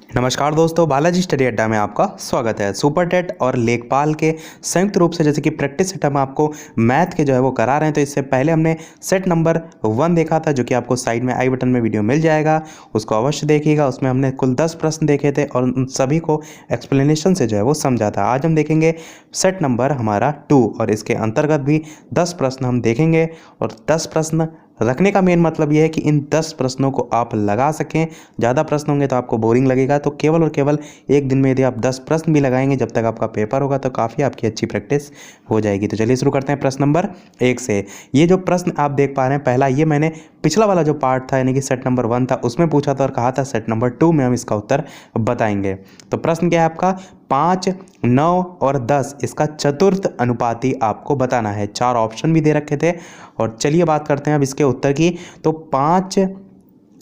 नमस्कार दोस्तों, बालाजी स्टडी अड्डा में आपका स्वागत है। सुपर टेट और लेखपाल के संयुक्त रूप से जैसे कि प्रैक्टिस सेट हम आपको मैथ के जो है वो करा रहे हैं। तो इससे पहले हमने सेट नंबर 1 देखा था, जो कि आपको साइड में आई बटन में वीडियो मिल जाएगा, उसको अवश्य देखिएगा। उसमें हमने कुल 10 प्रश्न देखे थे और उन सभी को एक्सप्लेनेशन से जो है वो समझा था। आज हम देखेंगे सेट नंबर हमारा 2 और इसके अंतर्गत भी 10 प्रश्न हम देखेंगे। और 10 प्रश्न रखने का मेन मतलब यह है कि इन 10 प्रश्नों को आप लगा सकें। ज़्यादा प्रश्न होंगे तो आपको बोरिंग लगेगा, तो केवल और केवल एक दिन में यदि आप 10 प्रश्न भी लगाएंगे जब तक आपका पेपर होगा तो काफ़ी आपकी अच्छी प्रैक्टिस हो जाएगी। तो चलिए शुरू करते हैं प्रश्न नंबर 1 से। ये जो प्रश्न आप देख पा रहे हैं, पहला ये मैंने पिछला वाला जो पार्ट था यानी कि सेट नंबर 1 था उसमें पूछा था और कहा था सेट नंबर 2 में हम इसका उत्तर बताएंगे। तो प्रश्न क्या है आपका, 5, 9 और 10 इसका चतुर्थ अनुपाती आपको बताना है। 4 ऑप्शन भी दे रखे थे और चलिए बात करते हैं अब इसके उत्तर की। तो 5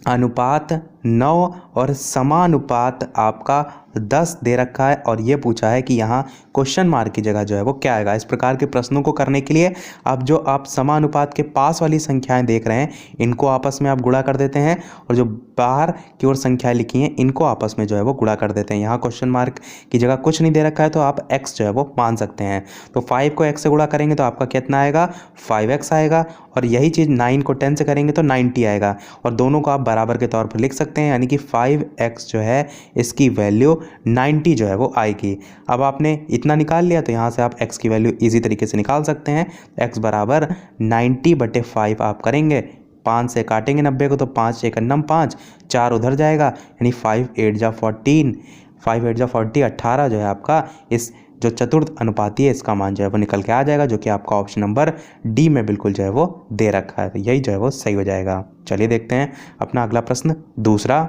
अनुपात 9 और समानुपात आपका 10 दे रखा है और ये पूछा है कि यहाँ क्वेश्चन मार्क की जगह जो है वो क्या आएगा। इस प्रकार के प्रश्नों को करने के लिए अब जो आप समानुपात के पास वाली संख्याएं देख रहे हैं इनको आपस में आप गुणा कर देते हैं और जो बाहर की ओर संख्याएं लिखी हैं इनको आपस में जो है वो गुणा कर देते हैं। यहाँ क्वेश्चन मार्क की जगह कुछ नहीं दे रखा है तो आप x जो है वो मान सकते हैं। तो 5 को x से गुणा करेंगे तो आपका कितना आएगा, 5x आएगा। और यही चीज़ 9 को 10 से करेंगे तो 90 आएगा और दोनों को आप बराबर के तौर पर लिख सकते हैं, यानी कि 5x जो है इसकी वैल्यू 90 जो है वो आएगी। अब आपने इतना निकाल लिया तो यहाँ से आप x की वैल्यू इजी तरीके से निकाल सकते हैं। x बराबर 90/5 आप करेंगे, 5 से काटेंगे 90 को तो 5 एक अन्नम 5, 4 उधर जाएगा यानी 5 8 जा 14, 5 8 जा 40, 18 जो है आपका इस जो चतुर्थ अनुपाती है इसका मान जो है वो निकल के आ जाएगा, जो कि आपका ऑप्शन नंबर डी में बिल्कुल जो है वो दे रखा है। तो यही जो है वो सही हो जाएगा। चलिए देखते हैं अपना अगला प्रश्न। दूसरा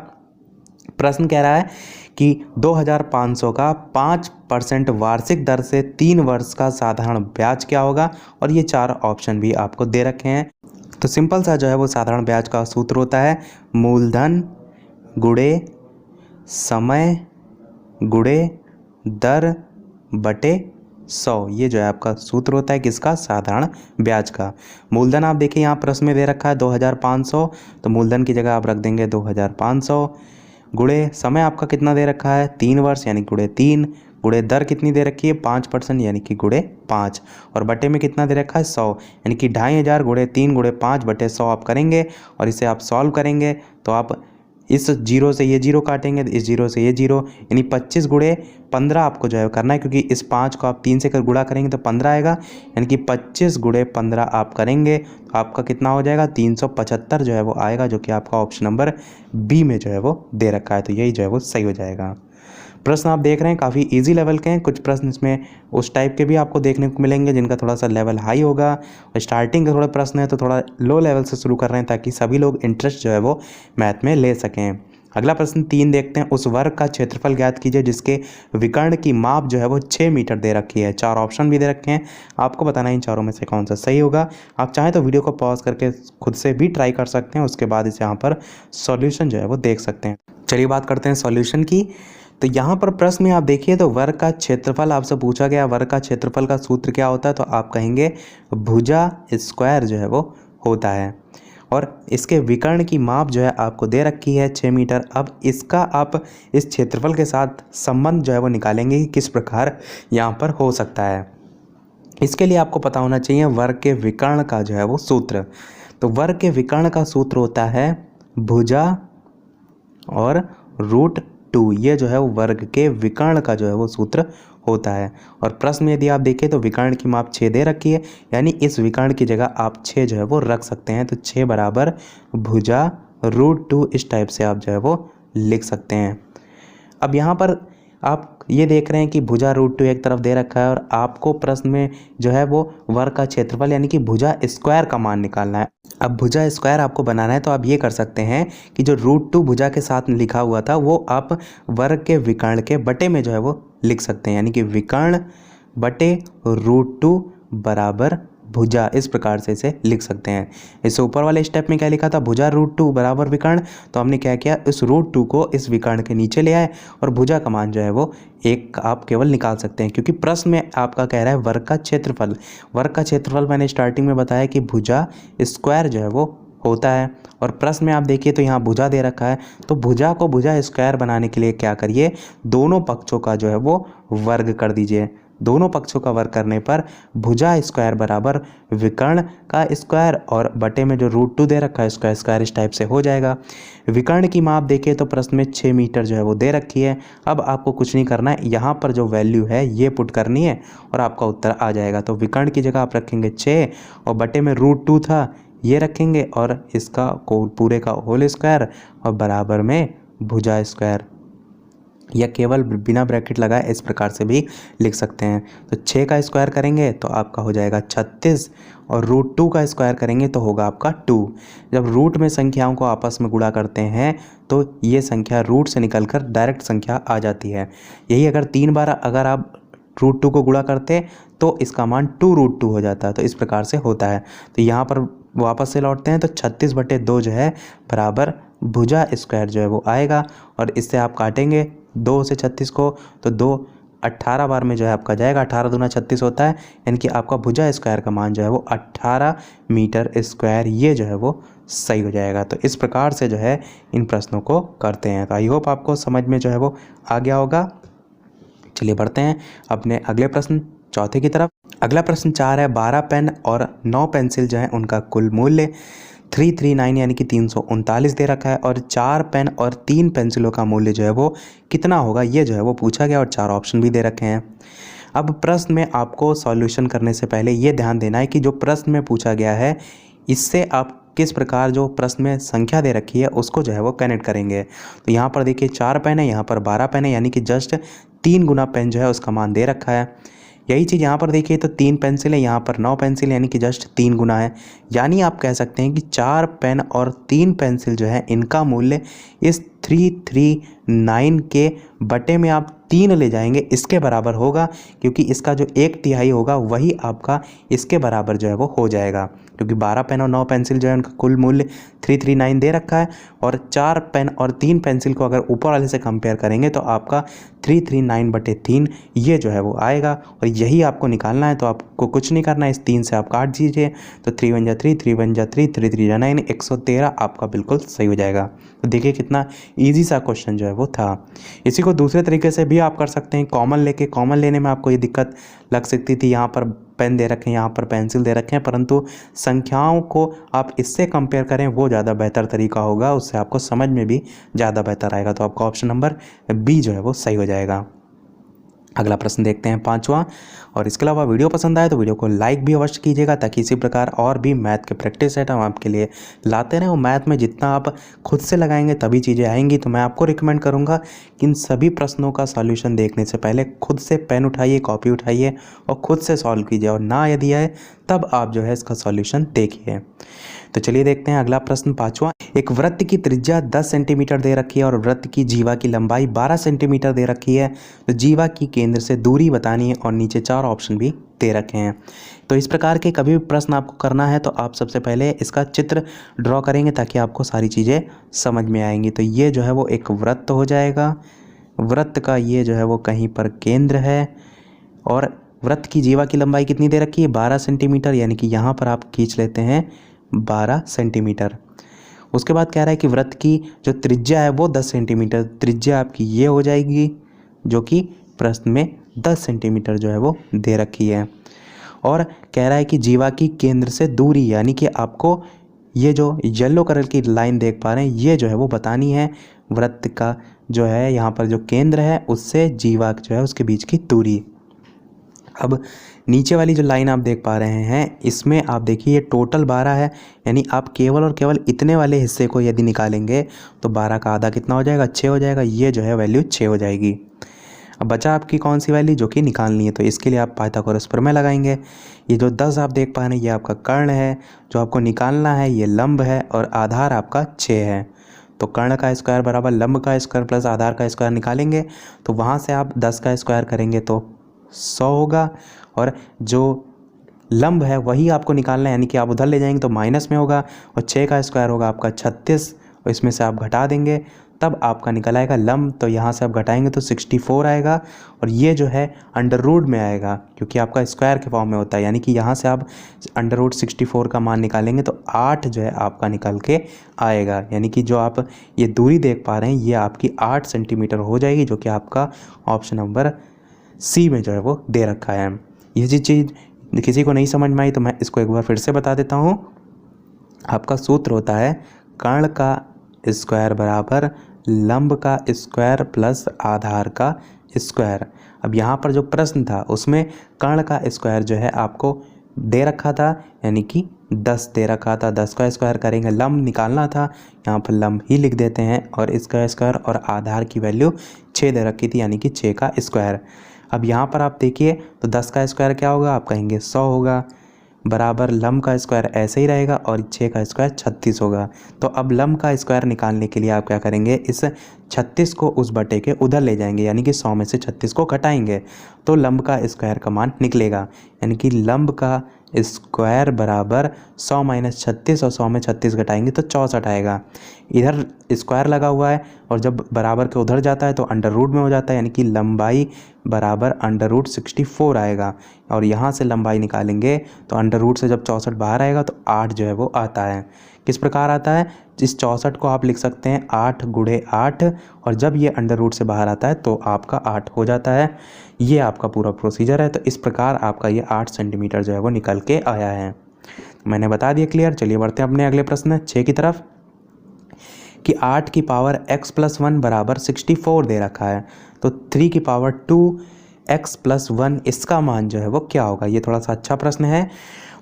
प्रश्न कह रहा है कि 2500 का 5% वार्षिक दर से 3 वर्ष का साधारण ब्याज क्या होगा, और ये 4 ऑप्शन भी आपको दे रखे हैं। तो सिंपल सा जो है वो साधारण ब्याज का सूत्र होता है मूलधन गुणे समय गुणे दर बटे 100। ये जो है आपका सूत्र होता है किसका, साधारण ब्याज का। मूलधन आप देखिए यहाँ प्रश्न में दे रखा है 2500, तो मूलधन की जगह आप रख देंगे 2500। गुणे समय आपका कितना दे रखा है, 3 वर्ष यानी गुणे 3। गुणे दर कितनी दे रखी है, 5% यानी कि गुणे 5। और बटे में कितना दे रखा है, 100 यानी कि 2500 गुणे 3 गुणे 5 बटे 100 आप करेंगे और इसे आप सॉल्व करेंगे तो आप इस जीरो से ये जीरो काटेंगे, इस जीरो से ये जीरो, यानी 25 गुणे 15 आपको जो है करना है, क्योंकि इस 5 को आप 3 से कर गुणा करेंगे तो 15 आएगा, यानी कि 25 गुणे 15 आप करेंगे तो आपका कितना हो जाएगा, 375 जो है वो आएगा, जो कि आपका ऑप्शन नंबर बी में जो है वो दे रखा है। तो यही जो है वो सही हो जाएगा। प्रश्न आप देख रहे हैं काफ़ी इजी लेवल के हैं। कुछ प्रश्न इसमें उस टाइप के भी आपको देखने को मिलेंगे जिनका थोड़ा सा लेवल हाई होगा, और स्टार्टिंग के थोड़े प्रश्न है तो थोड़ा लो लेवल से शुरू कर रहे हैं ताकि सभी लोग इंटरेस्ट जो है वो मैथ में ले सकें। अगला प्रश्न 3 देखते हैं। उस वर्ग का क्षेत्रफल ज्ञात कीजिए जिसके विकर्ण की माप जो है वो 6 मीटर दे रखी है। 4 ऑप्शन भी दे रखे हैं, आपको बताना है इन चारों में से कौन सा सही होगा। आप चाहें तो वीडियो को पॉज करके खुद से भी ट्राई कर सकते हैं, उसके बाद इस यहाँ पर सॉल्यूशन जो है वो देख सकते हैं। चलिए बात करते हैं सॉल्यूशन की। तो यहाँ पर प्रश्न में आप देखिए तो वर्ग का क्षेत्रफल आपसे पूछा गया, वर्ग का क्षेत्रफल का सूत्र क्या होता है, तो आप कहेंगे भुजा स्क्वायर जो है वो होता है। और इसके विकर्ण की माप जो है आपको दे रखी है 6 मीटर। अब इसका आप इस क्षेत्रफल के साथ संबंध जो है वो निकालेंगे कि किस प्रकार यहाँ पर हो सकता है। इसके लिए आपको पता होना चाहिए वर्ग के विकर्ण का जो है वो सूत्र। तो वर्ग के विकर्ण का सूत्र होता है भुजा और √2। ये जो है वो वर्ग के विकर्ण का जो है वो सूत्र होता है। और प्रश्न में यदि आप देखें तो विकर्ण की माप 6 दे रखी है, यानी इस विकर्ण की जगह आप 6 जो है वो रख सकते हैं। तो 6 बराबर भुजा √2 इस टाइप से आप जो है वो लिख सकते हैं। अब यहाँ पर आप ये देख रहे हैं कि भुजा √2 एक तरफ दे रखा है और आपको प्रश्न में जो है वो वर्ग का क्षेत्रफल यानी कि भुजा स्क्वायर का मान निकालना है। अब भुजा स्क्वायर आपको बनाना है तो आप ये कर सकते हैं कि जो √2 भुजा के साथ लिखा हुआ था वो आप वर्ग के विकर्ण के बटे में जो है वो लिख सकते हैं, यानी कि विकर्ण बटे √2 बराबर भुजा, इस प्रकार से इसे लिख सकते हैं। इससे ऊपर वाले स्टेप में क्या लिखा था, भुजा √2 बराबर विकर्ण, तो हमने क्या किया, इस √2 को इस विकर्ण के नीचे ले आए और भुजा का मान जो है वो एक आप केवल निकाल सकते हैं, क्योंकि प्रश्न में आपका कह रहा है वर्ग का क्षेत्रफल। वर्ग का क्षेत्रफल मैंने स्टार्टिंग में बताया कि भुजा स्क्वायर जो है वो होता है। और प्रश्न में आप देखिए तो यहाँ भुजा दे रखा है, तो भुजा को भुजा स्क्वायर बनाने के लिए क्या करिए, दोनों पक्षों का जो है वो वर्ग कर दीजिए। दोनों पक्षों का वर्ग करने पर भुजा स्क्वायर बराबर विकर्ण का स्क्वायर और बटे में जो √2 दे रखा है उसका स्क्वायर इस टाइप से हो जाएगा। विकर्ण की माप देखिए तो प्रश्न में 6 मीटर जो है वो दे रखी है। अब आपको कुछ नहीं करना है, यहाँ पर जो वैल्यू है ये पुट करनी है और आपका उत्तर आ जाएगा। तो विकर्ण की जगह आप रखेंगे 6 और बटे में √2 था ये रखेंगे और इसका पूरे का होल स्क्वायर और बराबर में भुजा स्क्वायर, या केवल बिना ब्रैकेट लगाए इस प्रकार से भी लिख सकते हैं। तो 6 का स्क्वायर करेंगे तो आपका हो जाएगा 36 और √2 का स्क्वायर करेंगे तो होगा आपका 2। जब रूट में संख्याओं को आपस में गुणा करते हैं तो ये संख्या रूट से निकलकर डायरेक्ट संख्या आ जाती है। यही अगर 3 बार अगर आप √2 को गुणा करते तो इसका मान 2√2 हो जाता है। तो इस प्रकार से होता है। तो यहाँ पर वापस से लौटते हैं तो 36/2 जो है बराबर भुजा स्क्वायर जो है वो आएगा। और इससे आप काटेंगे 2 से 36 को तो 2 18 बार में जो है आपका जाएगा, 18 दूना 36 होता है, यानी कि आपका भुजा स्क्वायर का मान जो है वो 18 मीटर स्क्वायर ये जो है वो सही हो जाएगा। तो इस प्रकार से जो है इन प्रश्नों को करते हैं। तो आई होप आपको समझ में जो है वो आ गया होगा। चलिए बढ़ते हैं अपने अगले प्रश्न चौथे की तरफ। अगला प्रश्न 4 है, 12 पेन और 9 पेंसिल जो है उनका कुल मूल्य 339 यानी कि 339 दे रखा है और 4 पेन और 3 पेंसिलों का मूल्य जो है वो कितना होगा ये जो है वो पूछा गया और 4 ऑप्शन भी दे रखे हैं। अब प्रश्न में आपको सॉल्यूशन करने से पहले ये ध्यान देना है कि जो प्रश्न में पूछा गया है इससे आप किस प्रकार जो प्रश्न में संख्या दे रखी है उसको जो है वो कनेक्ट करेंगे। तो यहाँ पर देखिए 4 पेन है, यहाँ पर 12 पेन है, यानी कि जस्ट 3 गुना पेन जो है उसका मान दे रखा है। यही चीज़ यहाँ पर देखिए तो 3 पेंसिल है, यहाँ पर 9 पेंसिल यानी कि जस्ट 3 गुना है। यानी आप कह सकते हैं कि 4 पेन और 3 पेंसिल जो है इनका मूल्य इस 339 के बटे में आप 3 ले जाएंगे इसके बराबर होगा, क्योंकि इसका जो 1/3 होगा वही आपका इसके बराबर जो है वो हो जाएगा। क्योंकि 12 पेन और 9 पेंसिल जो है उनका कुल मूल्य 339 दे रखा है और 4 पेन और 3 पेंसिल को अगर ऊपर वाले से कंपेयर करेंगे तो आपका 339/3 ये जो है वो आएगा। और यही आपको निकालना है। तो आपको कुछ नहीं करना है, इस 3 से आप काट दीजिए तो 3 × 1 = 3, 3 × 1 = 3, 3 × 3 = 9, 113 आपका बिल्कुल सही हो जाएगा। तो देखिए कितना ईजी सा क्वेश्चन जो है वो था। इसी को दूसरे तरीके से भी आप कर सकते हैं, कॉमन लेने में आपको ये दिक्कत लग सकती थी। यहाँ पर पेन दे रखे हैं, यहाँ पर पेंसिल दे रखे हैं, परंतु संख्याओं को आप इससे कंपेयर करें वो ज़्यादा बेहतर तरीका होगा, उससे आपको समझ में भी ज़्यादा बेहतर आएगा। तो आपका ऑप्शन नंबर बी जो है वो सही हो जाएगा। अगला प्रश्न देखते हैं 5वां। और इसके अलावा वीडियो पसंद आए तो वीडियो को लाइक भी अवश्य कीजिएगा, ताकि इसी प्रकार और भी मैथ के प्रैक्टिस सेट हम आपके लिए लाते रहें। और मैथ में जितना आप खुद से लगाएंगे तभी चीज़ें आएंगी। तो मैं आपको रिकमेंड करूंगा कि इन सभी प्रश्नों का सॉल्यूशन देखने से पहले खुद से पेन उठाइए, कॉपी उठाइए और खुद से सॉल्व कीजिए, और ना यदि आए तब आप जो है इसका सॉल्यूशन देखिए। तो चलिए देखते हैं अगला प्रश्न 5वां। एक वृत्त की त्रिज्या 10 सेंटीमीटर दे रखी है और वृत्त की जीवा की लंबाई 12 सेंटीमीटर दे रखी है। तो जीवा की केंद्र से दूरी बतानी है और नीचे 4 ऑप्शन भी दे रखे हैं। तो इस प्रकार के कभी भी प्रश्न आपको करना है तो आप सबसे पहले इसका चित्र ड्रॉ करेंगे, ताकि आपको सारी चीज़ें समझ में आएंगी। तो ये जो है वो एक वृत्त हो जाएगा। वृत्त का ये जो है वो कहीं पर केंद्र है और वृत्त की जीवा की लंबाई कितनी दे रखी है, 12 सेंटीमीटर, यानी कि यहाँ पर आप खींच लेते हैं 12 सेंटीमीटर। उसके बाद कह रहा है कि वृत्त की जो त्रिज्या है वो 10 सेंटीमीटर, त्रिज्या आपकी ये हो जाएगी जो कि प्रश्न में 10 सेंटीमीटर जो है वो दे रखी है। और कह रहा है कि जीवा की केंद्र से दूरी, यानी कि आपको ये जो येलो कलर की लाइन देख पा रहे हैं ये जो है वो बतानी है वृत्त का जो है यहाँ पर जो केंद्र है उससे जीवा जो है उसके बीच की दूरी। अब नीचे वाली जो लाइन आप देख पा रहे हैं इसमें आप देखिए ये टोटल 12 है, यानी आप केवल और केवल इतने वाले हिस्से को यदि निकालेंगे तो 12 का आधा कितना हो जाएगा, 6 हो जाएगा। ये जो है वैल्यू 6 हो जाएगी। अब बचा आपकी कौन सी वैल्यू जो कि निकालनी है, तो इसके लिए आप पाइथागोरस प्रमेय लगाएंगे। ये जो 10 आप देख पा रहे हैं ये आपका कर्ण है, जो आपको निकालना है ये लंब है और आधार आपका 6 है। तो कर्ण का स्क्वायर बराबर लंब का स्क्वायर प्लस आधार का स्क्वायर निकालेंगे तो वहाँ से आप 10 का स्क्वायर करेंगे तो 100 होगा, और जो लंब है वही आपको निकालना है, यानी कि आप उधर ले जाएंगे तो माइनस में होगा, और 6 का स्क्वायर होगा आपका 36 और इसमें से आप घटा देंगे तब आपका निकल आएगा लंब। तो यहाँ से आप घटाएंगे तो 64 आएगा और ये जो है अंडर रूट में आएगा क्योंकि आपका स्क्वायर के फॉर्म में होता है, यानी कि यहाँ से आप अंडर रूट 64 का मान निकालेंगे तो 8 जो है आपका निकल के आएगा। यानी कि जो आप ये दूरी देख पा रहे हैं ये आपकी 8 सेंटीमीटर हो जाएगी, जो कि आपका ऑप्शन नंबर सी में जो है वो दे रखा है। ये चीज़ किसी को नहीं समझ में आई तो मैं इसको एक बार फिर से बता देता हूँ। आपका सूत्र होता है कर्ण का स्क्वायर बराबर लंब का स्क्वायर प्लस आधार का स्क्वायर। अब यहाँ पर जो प्रश्न था उसमें कर्ण का स्क्वायर जो है आपको दे रखा था, यानी कि 10 दे रखा था। 10 का स्क्वायर करेंगे, लंब निकालना था, यहाँ पर लंब ही लिख देते हैं और इसका स्क्वायर और आधार की वैल्यू 6 दे रखी थी, यानी कि 6 का स्क्वायर। अब यहाँ पर आप देखिए तो 10 का स्क्वायर क्या होगा, आप कहेंगे 100 होगा, बराबर लंब का स्क्वायर ऐसे ही रहेगा और 6 का स्क्वायर 36 होगा। तो अब लंब का स्क्वायर निकालने के लिए आप क्या करेंगे, इस 36 को उस बटे के उधर ले जाएंगे, यानी कि 100 में से 36 को घटाएंगे तो लंब का स्क्वायर का मान निकलेगा। यानी कि लंब का स्क्वायर बराबर 100 माइनस 36 और 100 में 36 घटाएंगे तो 64 आएगा। इधर स्क्वायर लगा हुआ है और जब बराबर के उधर जाता है तो अंडर रूट में हो जाता है, यानी कि लंबाई बराबर अंडर रूट 64 आएगा। और यहाँ से लंबाई निकालेंगे तो अंडर रूट से जब 64 बाहर आएगा तो 8 जो है वो आता है। किस प्रकार आता है, इस 64 को आप लिख सकते हैं 8 गुणे 8 और जब ये अंडर रूट से बाहर आता है तो आपका 8 हो जाता है। ये आपका पूरा प्रोसीजर है। तो इस प्रकार आपका ये 8 सेंटीमीटर जो है वो निकल के आया है। मैंने बता दिया क्लियर। चलिए बढ़ते हैं अपने अगले प्रश्न 6 की तरफ कि 8 की पावर x प्लस 1 बराबर 64 दे रखा है, तो 3 की पावर 2 x प्लस 1 इसका मान जो है वो क्या होगा। ये थोड़ा सा अच्छा प्रश्न है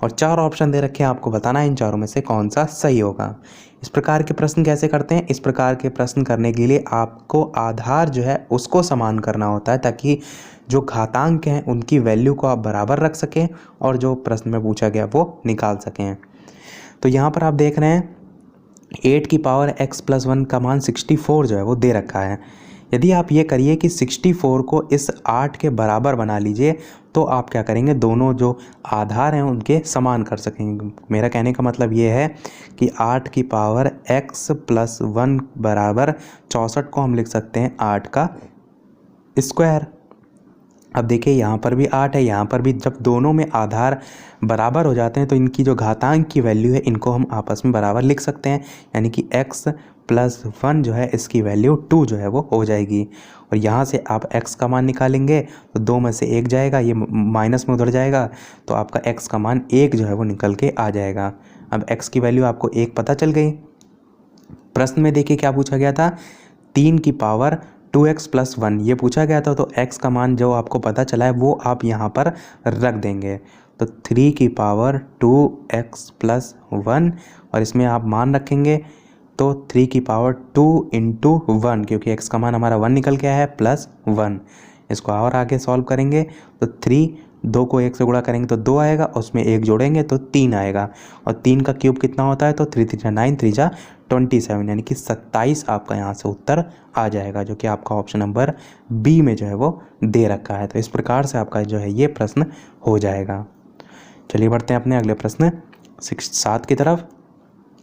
और 4 ऑप्शन दे रखे हैं, आपको बताना है इन चारों में से कौन सा सही होगा। इस प्रकार के प्रश्न कैसे करते हैं, इस प्रकार के प्रश्न करने के लिए आपको आधार जो है उसको समान करना होता है ताकि जो घातांक हैं उनकी वैल्यू को आप बराबर रख सकें और जो प्रश्न में पूछा गया वो निकाल सकें। तो यहाँ पर आप देख रहे हैं 8 की पावर x प्लस 1 का मान 64 जो है वो दे रखा है। यदि आप ये करिए कि 64 को इस 8 के बराबर बना लीजिए तो आप क्या करेंगे, दोनों जो आधार हैं उनके समान कर सकेंगे। मेरा कहने का मतलब ये है कि 8 की पावर x प्लस 1 बराबर 64 को हम लिख सकते हैं 8 का स्क्वायर। अब देखिए यहाँ पर भी 8 है, यहाँ पर भी, जब दोनों में आधार बराबर हो जाते हैं तो इनकी जो घातांक की वैल्यू है इनको हम आपस में बराबर लिख सकते हैं, यानी कि x प्लस 1 जो है इसकी वैल्यू 2 जो है वो हो जाएगी। और यहाँ से आप x का मान निकालेंगे तो 2 में से 1 जाएगा, ये माइनस में उधर जाएगा तो आपका x का मान 1 जो है वो निकल के आ जाएगा। अब x की वैल्यू आपको 1 पता चल गई। प्रश्न में देखिए क्या पूछा गया था, 3 की पावर 2x प्लस 1 ये पूछा गया था। तो x का मान जो आपको पता चला है वो आप यहाँ पर रख देंगे। तो 3 की पावर 2x प्लस 1 और इसमें आप मान रखेंगे तो 3 की पावर 2 इंटू 1, क्योंकि x का मान हमारा 1 निकल गया है, प्लस 1। इसको और आगे सॉल्व करेंगे तो 3, 2 को 1 से गुणा करेंगे तो 2 आएगा, उसमें 1 जोड़ेंगे तो 3 आएगा और 3 का क्यूब कितना होता है, तो 3 3 9 3 27, यानी कि 27 आपका यहाँ से उत्तर आ जाएगा, जो कि आपका ऑप्शन नंबर बी में जो है वो दे रखा है। तो इस प्रकार से आपका जो है ये प्रश्न हो जाएगा। चलिए बढ़ते हैं अपने अगले प्रश्न 7 की तरफ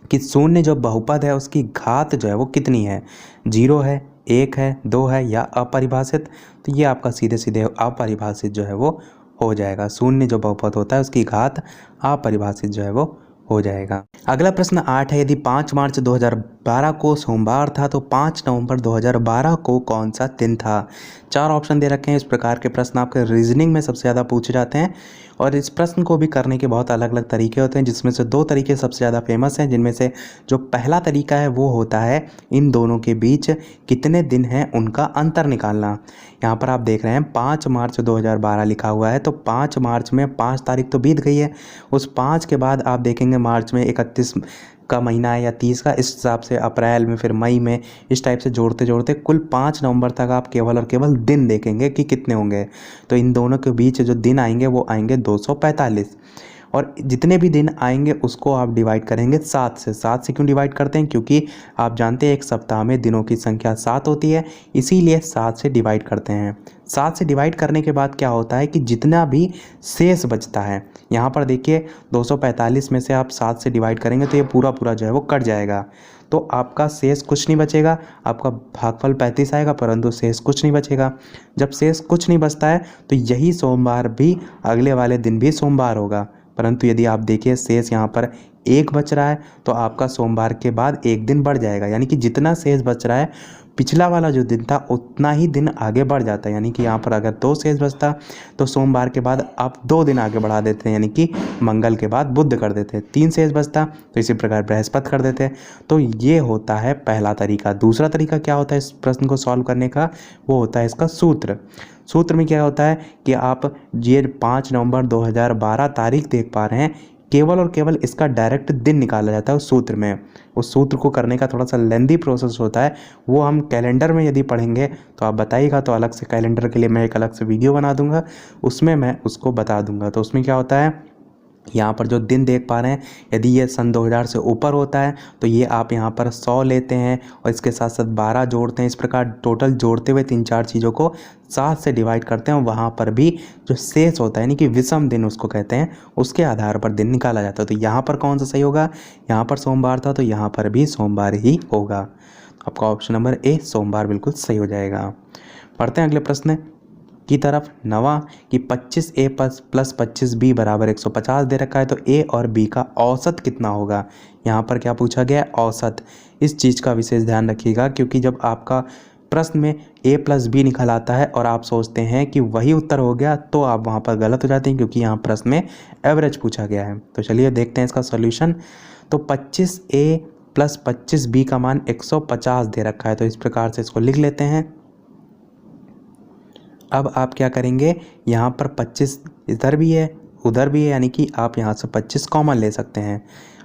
कि शून्य जो बहुपद है उसकी घात जो है वो कितनी है, 0 है, 1 है, 2 है या अपरिभाषित। तो ये आपका सीधे सीधे अपरिभाषित जो है वो हो जाएगा। शून्य जो बहुपद होता है उसकी घात अपरिभाषित जो है वो हो जाएगा। अगला प्रश्न 8 है, यदि 5 मार्च 2012 को सोमवार था तो 5 नवंबर 2012 को कौन सा दिन था। 4 ऑप्शन दे रखे हैं। इस प्रकार के प्रश्न आपके रीजनिंग में सबसे ज़्यादा पूछे जाते हैं और इस प्रश्न को भी करने के बहुत अलग अलग तरीके होते हैं, जिसमें से 2 तरीके सबसे ज़्यादा फेमस हैं, जिनमें से जो पहला तरीका है वो होता है इन दोनों के बीच कितने दिन हैं उनका अंतर निकालना। यहाँ पर आप देख रहे हैं 5 मार्च 2012 लिखा हुआ है, तो 5 मार्च में 5 तारीख तो बीत गई है, उस 5 के बाद आप देखेंगे मार्च में 31 का महीना है या 30 का, इस हिसाब से अप्रैल में, फिर मई में, इस टाइप से जोड़ते जोड़ते कुल 5 नवंबर तक आप केवल और केवल दिन देखेंगे कि कितने होंगे। तो इन दोनों के बीच जो दिन आएंगे वो आएंगे 245 और जितने भी दिन आएंगे उसको आप डिवाइड करेंगे 7 से। 7 से क्यों डिवाइड करते हैं, क्योंकि आप जानते हैं एक सप्ताह में दिनों की संख्या 7 होती है, इसीलिए 7 से डिवाइड करते हैं। 7 से डिवाइड करने के बाद क्या होता है कि जितना भी शेष बचता है, यहाँ पर देखिए 245 में से आप 7 से डिवाइड करेंगे तो ये पूरा पूरा जो है वो कट जाएगा। तो आपका शेष कुछ नहीं बचेगा, आपका भागफल 35 आएगा परंतु शेष कुछ नहीं बचेगा। जब शेष कुछ नहीं बचता है तो यही सोमवार भी अगले वाले दिन भी सोमवार होगा, परंतु यदि आप देखिए शेष यहाँ पर 1 बच रहा है तो आपका सोमवार के बाद 1 दिन बढ़ जाएगा, यानी कि जितना शेष बच रहा है पिछला वाला जो दिन था उतना ही दिन आगे बढ़ जाता है। यानी कि यहाँ पर अगर 2 शेष बचता तो सोमवार के बाद आप 2 दिन आगे बढ़ा देते हैं, यानी कि मंगल के बाद बुध कर देते हैं। 3 शेष बचता तो इसी प्रकार बृहस्पति कर देते हैं। तो ये होता है पहला तरीका। दूसरा तरीका क्या होता है इस प्रश्न को सॉल्व करने का, वो होता है इसका सूत्र। सूत्र में क्या होता है कि आप ये 5 नवंबर 2012 तारीख देख पा रहे हैं, केवल और केवल इसका डायरेक्ट दिन निकाला जाता है उस सूत्र में। उस सूत्र को करने का थोड़ा सा लेंदी प्रोसेस होता है, वो हम कैलेंडर में यदि पढ़ेंगे तो आप बताइएगा, तो अलग से कैलेंडर के लिए मैं एक अलग से वीडियो बना दूंगा, उसमें मैं उसको बता दूंगा। तो उसमें क्या होता है, यहाँ पर जो दिन देख पा रहे हैं यदि ये सन 2000 से ऊपर होता है तो ये आप यहाँ पर 100 लेते हैं और इसके साथ साथ 12 जोड़ते हैं। इस प्रकार टोटल जोड़ते हुए 3-4 चीज़ों को 7 से डिवाइड करते हैं और वहाँ पर भी जो शेष होता है यानी कि विषम दिन उसको कहते हैं, उसके आधार पर दिन निकाला जाता है। तो यहाँ पर कौन सा सही होगा, यहाँ पर सोमवार था तो यहाँ पर भी सोमवार ही होगा। आपका ऑप्शन नंबर ए सोमवार बिल्कुल सही हो जाएगा। पढ़ते हैं अगले प्रश्न की तरफ। नवा कि 25a प्लस 25b बराबर 150 दे रखा है, तो a और b का औसत कितना होगा। यहाँ पर क्या पूछा गया है, औसत। इस चीज़ का विशेष ध्यान रखिएगा, क्योंकि जब आपका प्रश्न में a प्लस बी निकल आता है और आप सोचते हैं कि वही उत्तर हो गया तो आप वहाँ पर गलत हो जाते हैं, क्योंकि यहाँ प्रश्न में एवरेज पूछा गया है। तो चलिए देखते हैं इसका सॉल्यूशन। तो 25a प्लस 25b का मान 150 दे रखा है, तो इस प्रकार से इसको लिख लेते हैं। अब आप क्या करेंगे, यहाँ पर 25 इधर भी है उधर भी है, यानी कि आप यहाँ से 25 कॉमन ले सकते हैं।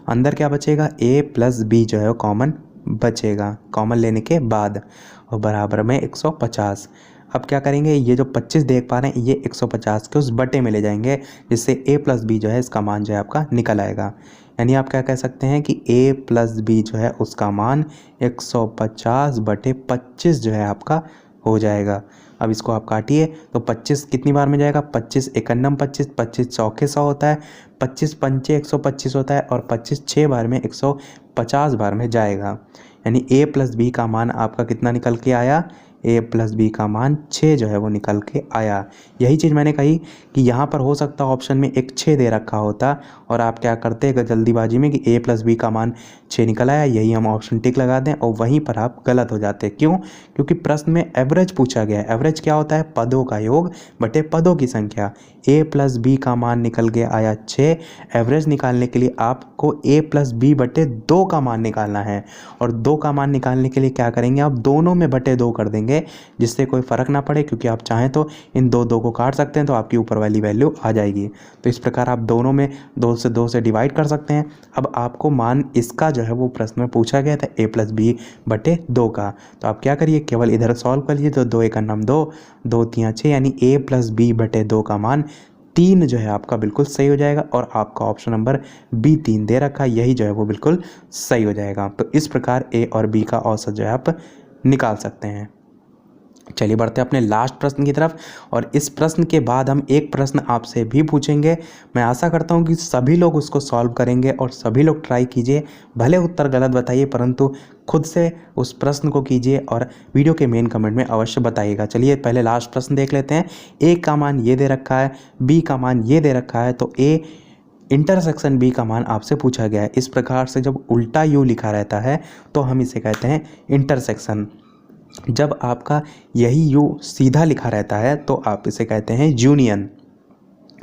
अंदर क्या बचेगा, a प्लस बी जो है वो कॉमन बचेगा, कॉमन लेने के बाद, और बराबर में 150। अब क्या करेंगे, ये जो 25 देख पा रहे हैं ये 150 के उस बटे में ले जाएंगे, जिससे a प्लस बी जो है इसका मान जो है आपका निकल आएगा। यानी आप क्या कह सकते हैं कि a प्लस बी जो है उसका मान 150 बटे 25 जो है आपका हो जाएगा। अब इसको आप काटिए तो 25 कितनी बार में जाएगा, 25 एकन्नम 25, 25 चौके 100 होता है, 25 पंचे 125 होता है और 25 6 बार में 150 बार में जाएगा। यानी a प्लस बी का मान आपका कितना निकल के आया, a प्लस बी का मान 6 जो है वो निकल के आया। यही चीज़ मैंने कही कि यहाँ पर हो सकता है ऑप्शन में एक 6 दे रखा होता और आप क्या करते हैं जल्दीबाजी में कि a प्लस बी का मान 6 निकल आया, यही हम ऑप्शन टिक लगा दें और वहीं पर आप गलत हो जाते हैं। क्यों, क्योंकि प्रश्न में एवरेज पूछा गया है। एवरेज क्या होता है, पदों का योग बटे पदों की संख्या। a प्लस बी का मान निकल के आया 6। एवरेज निकालने के लिए आपको a प्लस बी बटे 2 का मान निकालना है, और 2 का मान निकालने के लिए क्या करेंगे, आप दोनों में बटे 2 कर देंगे, जिससे कोई फ़र्क ना पड़े, क्योंकि आप चाहें तो इन दो को काट सकते हैं तो आपकी ऊपर वाली वैल्यू आ जाएगी। तो इस प्रकार आप दोनों में 2 से डिवाइड कर सकते हैं। अब आपको मान इसका जो है वो प्रश्न में पूछा गया था a प्लस बी बटे 2 का, तो आप क्या करिए, केवल इधर सॉल्व कर लीजिए। तो 2 एक अन्नम 2, 2 3 6, यानी a प्लस बी बटे 2 का मान 3 जो है आपका बिल्कुल सही हो जाएगा, और आपका ऑप्शन नंबर बी 3 दे रखा है, यही जो है वो बिल्कुल सही हो जाएगा। तो इस प्रकार a और b का औसत जो है आप निकाल सकते हैं। चलिए बढ़ते हैं अपने लास्ट प्रश्न की तरफ, और इस प्रश्न के बाद हम एक प्रश्न आपसे भी पूछेंगे। मैं आशा करता हूं कि सभी लोग उसको सॉल्व करेंगे और सभी लोग ट्राई कीजिए, भले उत्तर गलत बताइए परंतु खुद से उस प्रश्न को कीजिए और वीडियो के मेन कमेंट में अवश्य बताइएगा। चलिए पहले लास्ट प्रश्न देख लेते हैं। a का मान ये दे रखा है, b का मान ये दे रखा है, तो a इंटरसेक्शन b का मान आपसे पूछा गया है। इस प्रकार से जब उल्टा u लिखा रहता है तो हम इसे कहते हैं इंटरसेक्शन। जब आपका यही u सीधा लिखा रहता है तो आप इसे कहते हैं यूनियन।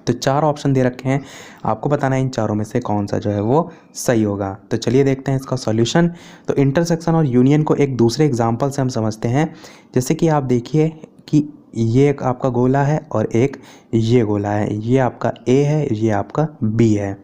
तो 4 ऑप्शन दे रखे हैं, आपको बताना है इन चारों में से कौन सा जो है वो सही होगा। तो चलिए देखते हैं इसका सॉल्यूशन। तो इंटरसेक्शन और यूनियन को एक दूसरे एग्जांपल से हम समझते हैं। जैसे कि आप देखिए कि ये एक आपका गोला है और एक ये गोला है, ये आपका A है, ये आपका B है।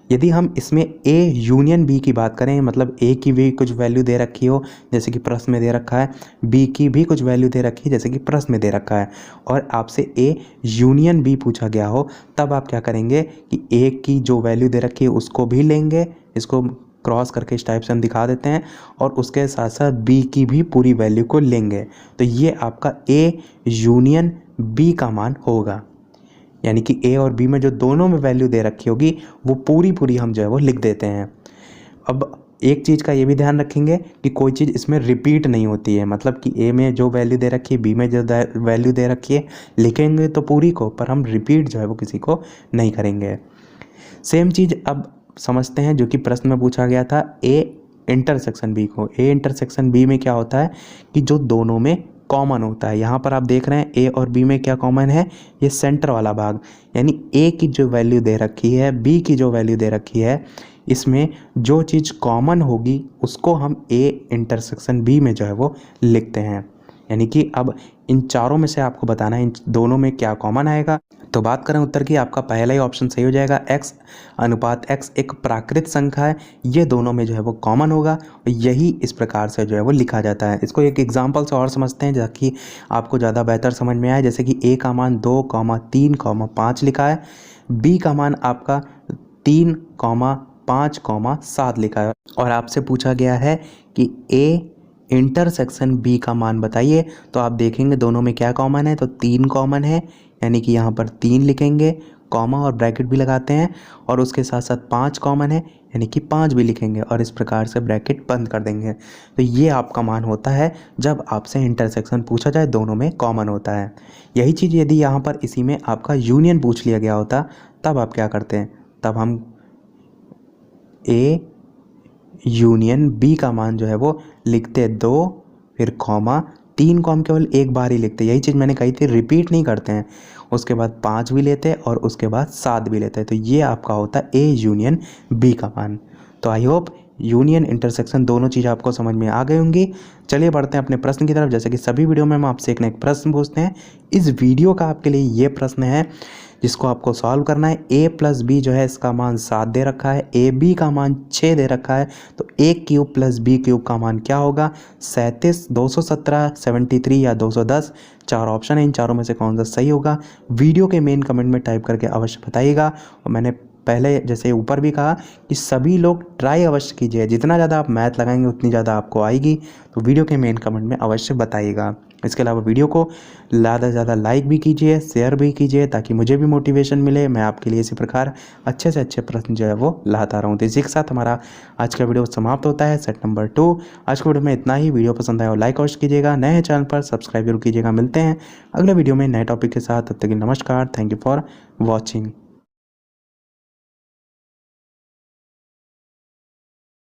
यदि हम इसमें A यूनियन B की बात करें, मतलब A की भी कुछ वैल्यू दे रखी हो जैसे कि प्रश्न में दे रखा है, B की भी कुछ वैल्यू दे रखी है जैसे कि प्रश्न में दे रखा है, और आपसे A यूनियन B पूछा गया हो, तब आप क्या करेंगे कि A की जो वैल्यू दे रखी है उसको भी लेंगे, इसको क्रॉस करके इस टाइप से हम दिखा देते हैं, और उसके साथ साथ B की भी पूरी वैल्यू को लेंगे। तो ये आपका A यूनियन B का मान होगा। यानी कि A और B में जो दोनों में वैल्यू दे रखी होगी वो पूरी हम जो है वो लिख देते हैं। अब एक चीज़ का ये भी ध्यान रखेंगे कि कोई चीज़ इसमें रिपीट नहीं होती है, मतलब कि ए में जो वैल्यू दे रखी है बी में जो वैल्यू दे रखी है लिखेंगे तो पूरी को, पर हम रिपीट जो है वो किसी को नहीं करेंगे। सेम चीज़ अब समझते हैं जो कि प्रश्न में पूछा गया था ए इंटरसेक्शन बी को। ए इंटरसेक्शन बी में क्या होता है कि जो दोनों में कॉमन होता है, यहाँ पर आप देख रहे हैं ए और बी में क्या कॉमन है, ये सेंटर वाला भाग, यानी ए की जो वैल्यू दे रखी है बी की जो वैल्यू दे रखी है, इसमें जो चीज़ कॉमन होगी उसको हम ए इंटरसेक्शन बी में जो है वो लिखते हैं। यानी कि अब इन चारों में से आपको बताना है इन दोनों में क्या कॉमन आएगा। तो बात करें उत्तर की, आपका पहला ही ऑप्शन सही हो जाएगा। x अनुपात x एक प्राकृत संख्या है, ये दोनों में जो है वो कॉमन होगा और यही इस प्रकार से जो है वो लिखा जाता है। इसको एक एग्जांपल से और समझते हैं ताकि आपको ज़्यादा बेहतर समझ में आए। जैसे कि a का मान 2, 3, 5 लिखा है, b का मान आपका 3, 5, 7 लिखा है और आपसे पूछा गया है कि a इंटरसेक्शन बी का मान बताइए। तो आप देखेंगे दोनों में क्या कॉमन है, तो 3 कॉमन है, यानी कि यहाँ पर 3 लिखेंगे, कॉमा और ब्रैकेट भी लगाते हैं, और उसके साथ साथ 5 कॉमन है यानी कि 5 भी लिखेंगे और इस प्रकार से ब्रैकेट बंद कर देंगे। तो ये आपका मान होता है जब आपसे इंटरसेक्शन पूछा जाए दोनों में कॉमन होता है। यही चीज़ यदि यहाँ पर इसी में आपका यूनियन पूछ लिया गया होता तब आप क्या करते हैं, तब हम ए यूनियन बी का मान जो है वो लिखते 2 फिर कॉमा 3 को हम केवल एक बार ही लिखते, यही चीज़ मैंने कही थी, रिपीट नहीं करते हैं। उसके बाद 5 भी लेते और उसके बाद 7 भी लेते हैं। तो ये आपका होता है ए यूनियन बी का मान। तो आई होप यूनियन इंटरसेक्शन दोनों चीज़ आपको समझ में आ गई होंगी। चलिए बढ़ते हैं अपने प्रश्न की तरफ। जैसे कि सभी वीडियो में हम आपसे एक न एक प्रश्न पूछते हैं, इस वीडियो का आपके लिए ये प्रश्न है जिसको आपको सॉल्व करना है। a प्लस बी जो है इसका मान 7 दे रखा है, ए बी का मान 6 दे रखा है, तो a cube plus b cube का मान क्या होगा, 37, 217, 73 या 210। 4 ऑप्शन है, इन चारों में से कौन सा सही होगा वीडियो के मेन कमेंट में टाइप करके अवश्य बताइएगा। और मैंने पहले जैसे ऊपर भी कहा कि सभी लोग ट्राई अवश्य कीजिए, जितना ज़्यादा आप मैथ लगाएंगे उतनी ज़्यादा आपको आएगी। तो वीडियो के मेन कमेंट में अवश्य बताइएगा। इसके अलावा वीडियो को ज़्यादा से ज़्यादा लाइक भी कीजिए, शेयर भी कीजिए, ताकि मुझे भी मोटिवेशन मिले, मैं आपके लिए इसी प्रकार अच्छे से अच्छे प्रश्न जो है वो लाता रहूँ। तो इसी के साथ हमारा आज का वीडियो समाप्त होता है, सेट नंबर 2। आज के वीडियो में इतना ही। वीडियो पसंद आया और लाइक अवश्य कीजिएगा, नए हैं चैनल पर सब्सक्राइब जरूर कीजिएगा। मिलते हैं अगले वीडियो में नए टॉपिक के साथ, तब तक के लिए नमस्कार। Thank you for watching.